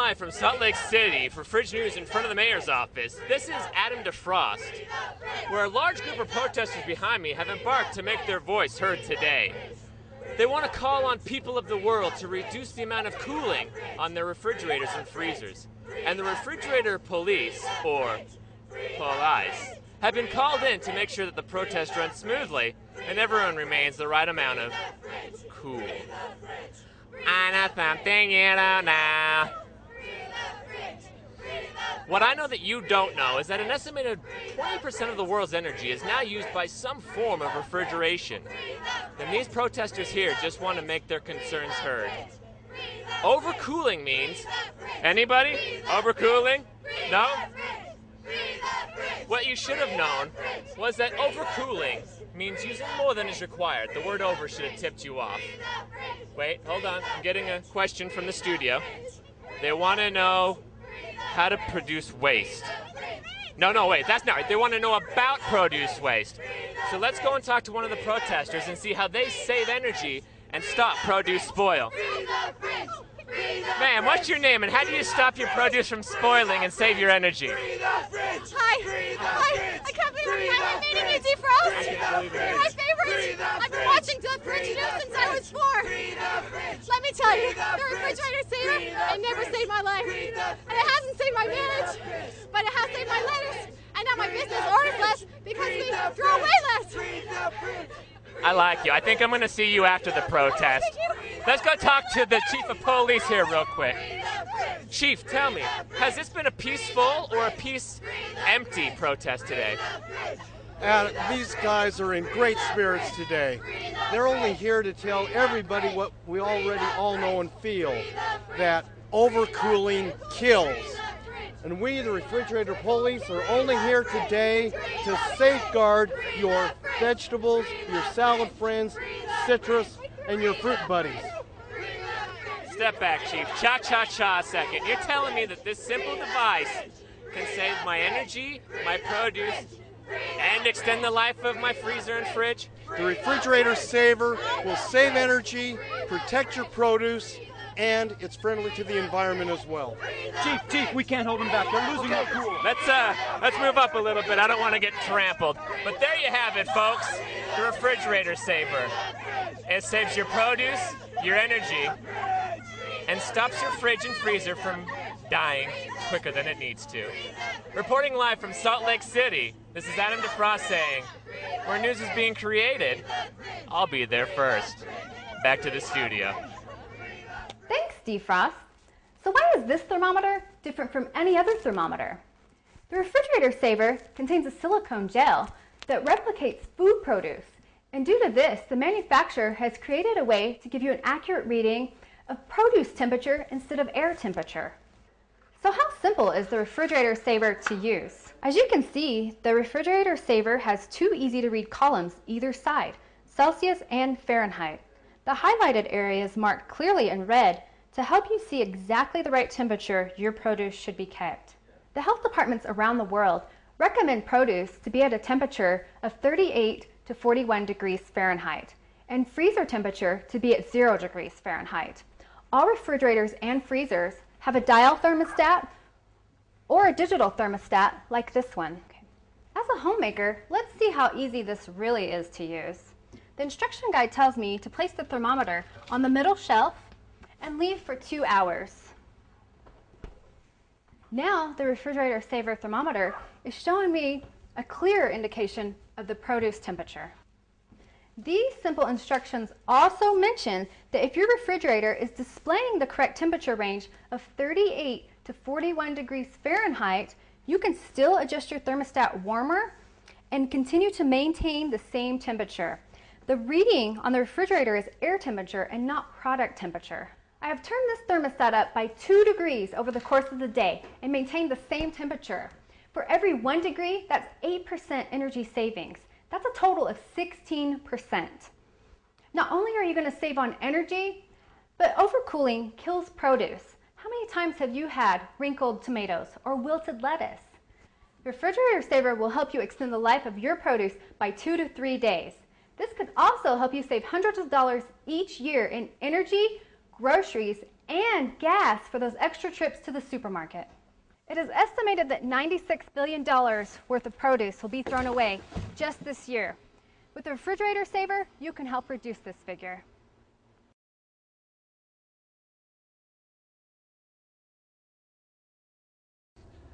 live from Salt Lake City for Fridge News in front of the mayor's office, this is Adam DeFrost, where a large group of protesters behind me have embarked to make their voice heard today. They want to call on people of the world to reduce the amount of cooling on their refrigerators and freezers. And the refrigerator police, or police, have been called in to make sure that the protest runs smoothly and everyone remains the right amount of cool. I know something you don't know. What I know that you don't know is that an estimated 20% of the world's energy is now used by some form of refrigeration. And these protesters here just want to make their concerns heard. Overcooling means... Anybody? Overcooling? No? What you should have known was that overcooling means using more than is required. The word over should have tipped you off. Wait, hold on. I'm getting a question from the studio. They want to know how to produce waste. No, wait, that's not right. They want to know about produce waste. So let's go and talk to one of the protesters and see how they save energy and stop produce spoil. Ma'am, what's your name and how do you stop your produce from spoiling and save your energy? Hi, I can't believe I'm meeting you, DeFrost. You're my favorite. I've been watching the Fridge News since I was 4. Let me tell you, the refrigerator saver, it never saved my life. And it hasn't saved my marriage, but it has saved my lettuce. And now my business orders less because we throw away less. I like you. I think I'm going to see you after the protest. Let's go talk to the chief of police here real quick. Chief, tell me, has this been a peaceful or a peace-empty protest today? These guys are in great spirits today. They're only here to tell everybody what we already all know and feel, that overcooling kills. And we, the refrigerator police, are only here today to safeguard your vegetables, your salad friends, citrus, and your fruit buddies. Step back, Chief. Cha-cha-cha a second. You're telling me that this simple device can save my energy, my produce, and extend the life of my freezer and fridge? The refrigerator saver will save energy, protect your produce, and it's friendly to the environment as well. Chief, we can't hold them back. They're losing their cool. Let's move up a little bit. I don't want to get trampled. But there you have it, folks. The refrigerator saver. It saves your produce, your energy, and stops your fridge and freezer from dying quicker than it needs to. Reporting live from Salt Lake City, this is Adam DeFrost saying, where news is being created, I'll be there first. Back to the studio. Thanks, DeFrost. So why is this thermometer different from any other thermometer? The refrigerator saver contains a silicone gel that replicates food produce. And due to this, the manufacturer has created a way to give you an accurate reading of produce temperature instead of air temperature. So how simple is the refrigerator saver to use? As you can see, the refrigerator saver has 2 easy-to-read columns either side, Celsius and Fahrenheit. The highlighted area is marked clearly in red to help you see exactly the right temperature your produce should be kept. The health departments around the world recommend produce to be at a temperature of 38 to 41 degrees Fahrenheit and freezer temperature to be at 0 degrees Fahrenheit. All refrigerators and freezers have a dial thermostat or a digital thermostat like this one. As a homemaker, let's see how easy this really is to use. The instruction guide tells me to place the thermometer on the middle shelf and leave for 2 hours. Now the refrigerator saver thermometer is showing me a clearer indication of the produce temperature. These simple instructions also mention that if your refrigerator is displaying the correct temperature range of 38 to 41 degrees Fahrenheit, you can still adjust your thermostat warmer and continue to maintain the same temperature. The reading on the refrigerator is air temperature and not product temperature. I have turned this thermostat up by 2 degrees over the course of the day and maintained the same temperature. For every 1 degree, that's 8% energy savings. That's a total of 16%. Not only are you going to save on energy, but overcooling kills produce. How many times have you had wrinkled tomatoes or wilted lettuce? Refrigerator Saver will help you extend the life of your produce by 2 to 3 days. This could also help you save hundreds of dollars each year in energy, groceries, and gas for those extra trips to the supermarket. It is estimated that $96 billion worth of produce will be thrown away just this year. With the refrigerator saver, you can help reduce this figure.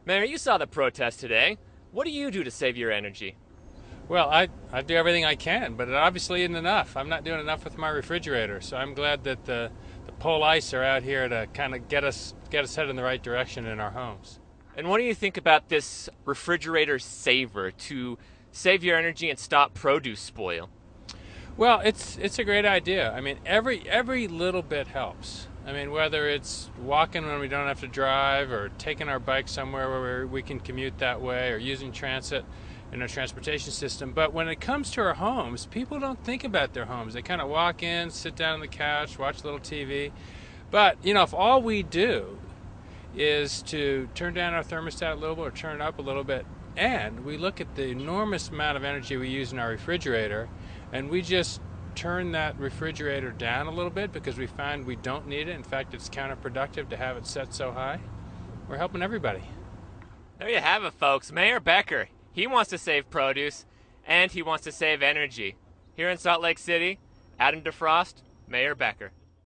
Mayor, you saw the protest today. What do you do to save your energy? Well, I do everything I can, but it obviously isn't enough. I'm not doing enough with my refrigerator, so I'm glad that the Police are out here to kind of get us headed in the right direction in our homes. And what do you think about this refrigerator saver to save your energy and stop produce spoil? Well, it's a great idea. I mean, every little bit helps. I mean, whether it's walking when we don't have to drive, or taking our bike somewhere where we can commute that way, or using transit in our transportation system. But when it comes to our homes, people don't think about their homes. They kind of walk in, sit down on the couch, watch a little TV. But, you know, if all we do is to turn down our thermostat a little bit or turn it up a little bit, and we look at the enormous amount of energy we use in our refrigerator, and we just turn that refrigerator down a little bit because we find we don't need it. In fact, it's counterproductive to have it set so high. We're helping everybody. There you have it, folks. Mayor Becker. He wants to save produce, and he wants to save energy. Here in Salt Lake City, Adam DeFrost, Mayor Becker.